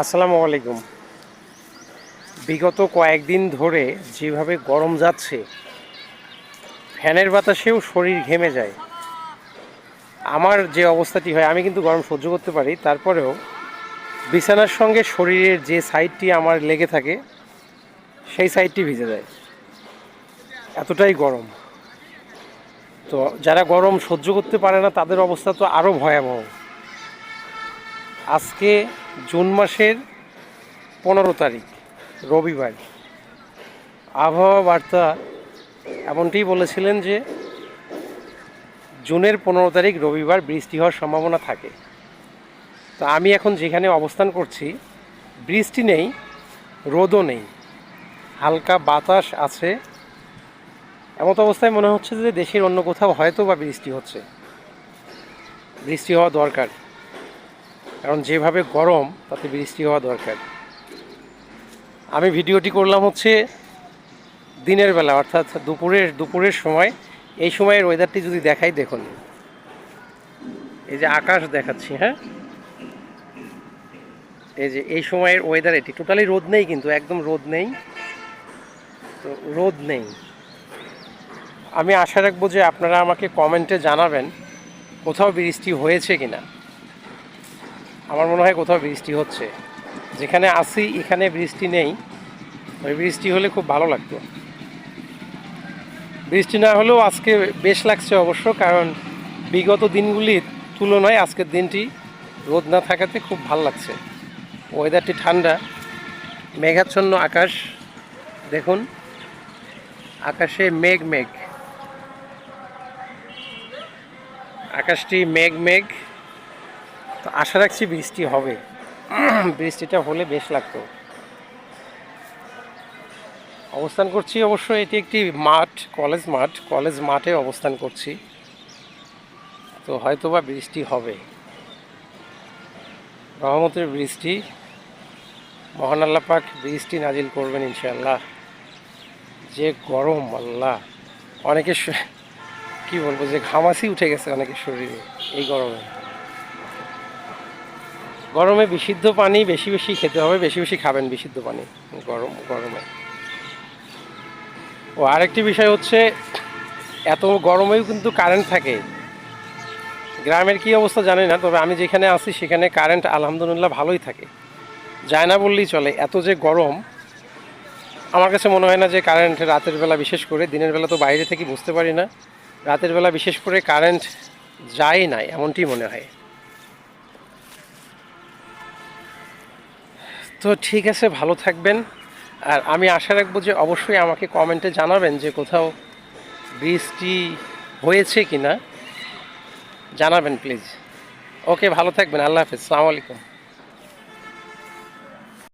আসসালামু আলাইকুম। বিগত কয়েকদিন ধরে যেভাবে গরম যাচ্ছে, ফ্যানের বাতাসেও শরীর ঘেমে যায়। আমার যে অবস্থাটি হয়, আমি কিন্তু গরম সহ্য করতে পারি, তারপরেও বিছানার সঙ্গে শরীরের যে সাইডটি আমার লেগে থাকে সেই সাইডটি ভিজে যায়, এতটাই গরম। তো যারা গরম সহ্য করতে পারে না তাদের অবস্থা তো আরও ভয়াবহ। আজকে জুন মাসের 15 তারিখ, রবিবার। আবহাওয়া বার্তা এমনটিই বলেছিলেন যে জুনের 15 তারিখ রবিবার বৃষ্টি হওয়ার সম্ভাবনা থাকে। তো আমি এখন যেখানে অবস্থান করছি, বৃষ্টি নেই, রোদও নেই, হালকা বাতাস আছে। এমত অবস্থায় মনে হচ্ছে যে দেশের অন্য কোথাও হয়তো বা বৃষ্টি হচ্ছে। বৃষ্টি হওয়া দরকার, কারণ যেভাবে গরম তাতে বৃষ্টি হওয়া দরকার। আমি ভিডিওটি করলাম হচ্ছে দিনের বেলা, অর্থাৎ দুপুরের সময়। এই সময়ের ওয়েদারটি যদি দেখাই, দেখুন, এই যে আকাশ দেখাচ্ছি, হ্যাঁ, এই যে এই সময়ের ওয়েদার, এটি টোটালি রোদ নেই, কিন্তু একদম রোদ নেই, তো রোদ নেই। আমি আশা রাখবো যে আপনারা আমাকে কমেন্টে জানাবেন কোথাও বৃষ্টি হয়েছে কিনা। আমার মনে হয় কোথাও বৃষ্টি হচ্ছে। যেখানে আসি এখানে বৃষ্টি নেই, ওই বৃষ্টি হলে খুব ভালো লাগতো। বৃষ্টি না হলেও আজকে বেশ লাগছে অবশ্য, কারণ বিগত দিনগুলির তুলনায় আজকের দিনটি রোদ না থাকাতে খুব ভালো লাগছে। ওয়েদারটি ঠান্ডা, মেঘাচ্ছন্ন আকাশ, দেখুন আকাশে মেঘ মেঘ, আকাশটি মেঘ মেঘ। তো আশা রাখছি বৃষ্টি হবে। বৃষ্টিটা হলে বেশ লাগতো। অবস্থান করছি অবশ্য, এটি একটি মাঠ, কলেজ মাঠে অবস্থান করছি। তো হয়তোবা বৃষ্টি হবে, রহমতের বৃষ্টি। মহান আল্লাহ পাক বৃষ্টি নাজিল করবেন ইনশাআল্লাহ। যে গরম, আল্লাহ, অনেকের কি বলবো, যে ঘামাচি উঠে গেছে অনেকের শরীরে এই গরমে। গরমে বিশুদ্ধ পানি বেশি বেশি খেতে হবে, বেশি বেশি খাবেন বিশুদ্ধ পানি গরমে। ও আরেকটি বিষয় হচ্ছে, এত গরমেও কিন্তু কারেন্ট থাকে। গ্রামের কি অবস্থা জানি না, তবে আমি যেখানে আছি সেখানে কারেন্ট আলহামদুলিল্লাহ ভালোই থাকে, যায় না বললেই চলে। এত যে গরম, আমার কাছে মনে হয় না যে কারেন্ট রাতের বেলা, বিশেষ করে, দিনের বেলা তো বাইরে থেকে বুঝতে পারি না, রাতের বেলা বিশেষ করে কারেন্ট যায় না, এমনটি মনে হয়। তো ঠিক আছে, ভালো থাকবেন। আর আমি আশা রাখবো যে অবশ্যই আমাকে কমেন্টে জানাবেন যে কোথাও বৃষ্টি হয়েছে কি না, জানাবেন প্লিজ। ওকে, ভালো থাকবেন, আল্লাহ হাফেজ, আসসালামু আলাইকুম।